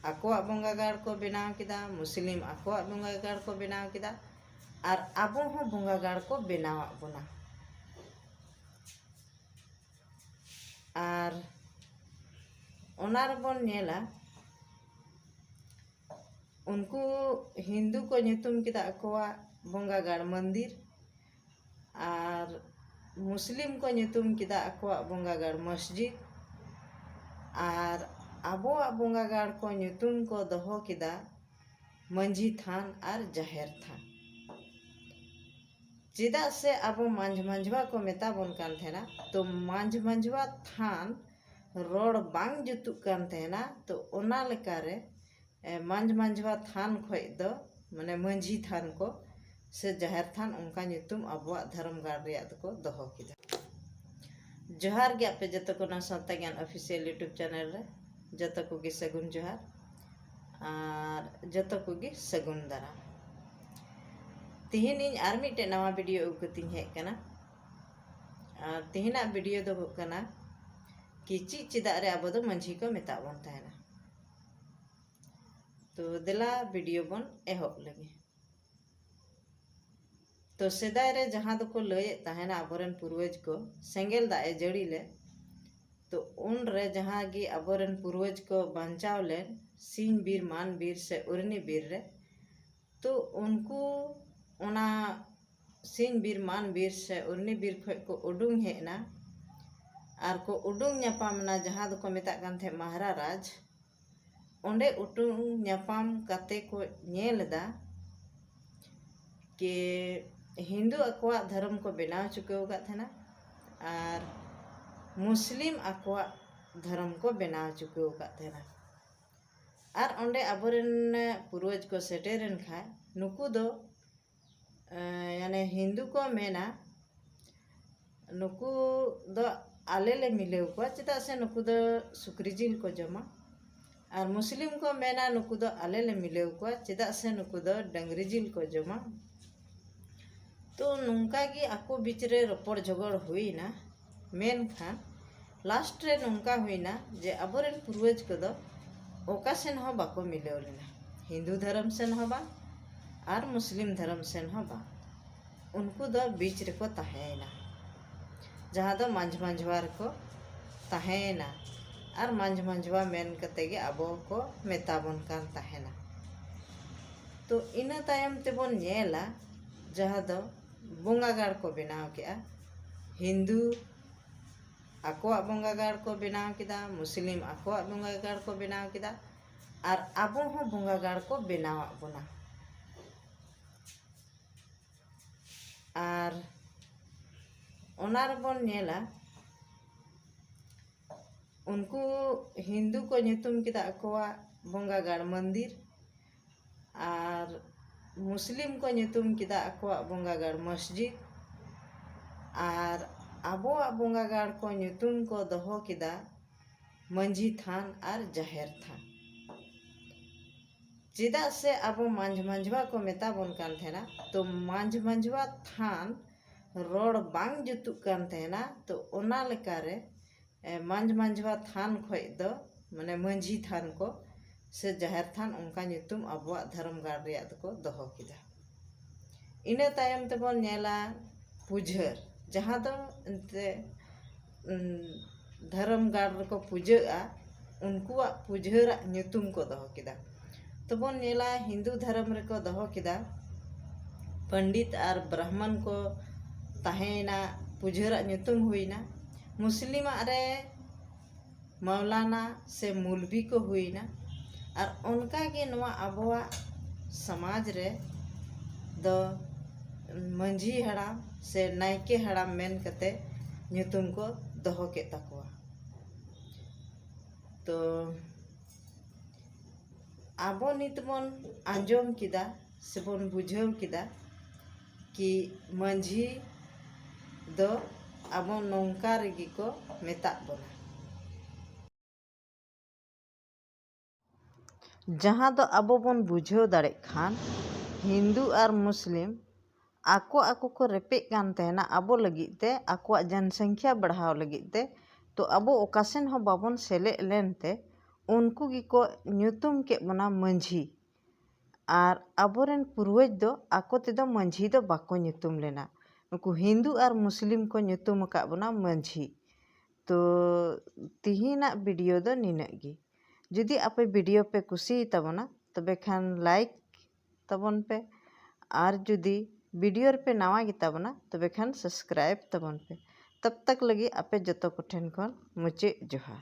आकोआग बोंगागाड़ को बनाव किदा, मुस्लिम आकोआग बोंगागाड़ को बनाव किदा और आबो हों बोंगागाड़ को बनावाग बोना। और ओना रेबोन नेला उनको हिंदू को nyutum किदा आकोआग बोंगागाड़ मंदिर और मुस्लिम को nyutum किदा आकोआग बोंगागाड़ मस्जिद और आबोआग बोंगागाड़ को nyutum को दोहो किदा मंझी थान और जाहेर थान। चेदा से आबो मांझ मांझवा को मेता बोन कान थेना तो मांझ मांझवा थान रोड बांग जुतुक कान थेना तो ओना लेकारे मांझ मांझवा थान खोय दो माने मंझी थान को से जाहेर थान उनका nyutum आबोआग धर्म गाड़ रियाद को दोहो किदा। जोहार गे आपे जतो को ना सावता ज्ञान ऑफिशियल यूट्यूब चैनल रे जतो को गे सगुन जोहार और जतो को गे सगुन दाराम। तिहिन इन आर मिटे नवा वीडियो उगतिन हेज कना और तिहिना वीडियो दो कना कि चेदा रे आबो दो मंझी को मेता बोन तहना। तो देला वीडियो बोन एहोब लगे। तो सेदाय रे जहाँ दो को लय तहना आबोरेन पूर्वज को सेंगेल दाए जड़ी ले तो उन रे जहाँ गी आबोरेन पूर्वज को बांचाव लेन सिंह बीर मान बीर से उर्नी बीर रे तो उनको ओना सिंह बीर मान बीर से उर्नी बीर खोय को उडुंग हेना और को उडुंग न्यापाम ना जहाँ दो को मेता कान थे महाराज ओंडे उडुंग न्यापाम काते को नेलदा के हिंदू आकोआग धर्म को बनाव चुके का थेना और मुस्लिम आकोआग धर्म को बनाव चुके का थेना और ओंडे आबोरेन पूर्वज को सेटेरन खाय नुकु दो यानी हिंदू को मेना नुकु दो आले ले मिलेव को चेदा से नुकु दो सुक्री जिल को जमा और मुस्लिम को मेना नुकु दो आले ले मिलेव को चेदा से नुकु दो डंगरी जिल को जमा। तो नुंका गी आको बीच रे रोपड़ झगड़ हुई ना मेन खान लास्ट रे नुंका हुई ना जे आबोरेन पूर्वज को दो ओका सेन हो बाको मिलेव लेना हिंदू धर्म सेन हो बा और मुस्लिम धर्म सेन हो बा उनको दो बीच रे को तहेना जहाँ दो मांझ मांझवा को तहेना और मांझ मांझवा मेन कते गे आबो को मेता बोन कान तहेना। तो इना तायम ते बोन नेला जहाँ दो बोंगागाड़ को बनाव किया हिंदू आकोआग बोंगागाड़ को बनाव किदा मुस्लिम आकोआग बोंगागाड़ को बनाव किदा और आबो हों बोंगागाड़ को बनावाग बोना। और ओना रेबोन नेला उनको हिंदू को nyutum किदा आकोआग बोंगागाड़ मंदिर और मुस्लिम को nyutum किदा आकोआग बोंगागाड़ मस्जिद और आबोआग बोंगागाड़ को nyutum को दोहो किदा मंझी थान और जाहेर थान। चेदा से आबो मांझ मांझवा को मेता बोन कान थेना तो मांझ मांझवा थान रोड बांग जुतुक कान थेना तो ओना लेकारे मांझ मांझवा थान खोय दो माने मंझी थान को से जाहेर थान उनका nyutum आबोआग धर्म गाड़ रियाद को दोहो किदा। इना तायम ते बोन नेला पुजहर जहाँ दो एंते धर्म गाड़ को पूजा उनकुआ पुजहर nyutum को दोहो किदा। तो बोन नेला हिंदू धर्म रे को दोहो किदा पंडित और ब्राह्मण को तहेना पुजहर nyutum हुईना मुस्लिम रे मौलाना से मौलवी को हुईना और उनका के नवा आबोआग समाज रे दो मंझी हड़ाम से नायके हड़ाम मेन कते nyutum को दोहो के तकवा। तो आबो नित बोन आंजोम किदा से बोन बुझेव किदा कि मंझी दो आबो नौका रेगी को मेता बोना जहाँ दो आबो बोन बुझेव दाड़े खान हिंदू और मुस्लिम आको आको को रेपेग कान तहना आबो लगी ते आकोआग जनसंख्या बढ़ाव लगी ते तो आबो ओकासेन हो बाबोन सेले लेनते उनको गिको ᱧᱩᱛᱩᱢ के बना मंझी और अबोरेन पूर्वज दो आको तेदो मंझी दो बाको ᱧᱩᱛᱩᱢ लेना नुकु हिंदू और मुस्लिम को ᱧᱩᱛᱩᱢ का बना मंझी। तो तिहिना वीडियो दो निनगी जुदी आपे वीडियो पे कुसी तबना तबे खान लाइक तबन पे और जुदी वीडियो पे नवा गिताबना तबे खान सब्सक्राइब तबन पे। तब तक लगी आपे जतो को ठेन खन मुचे जोहार।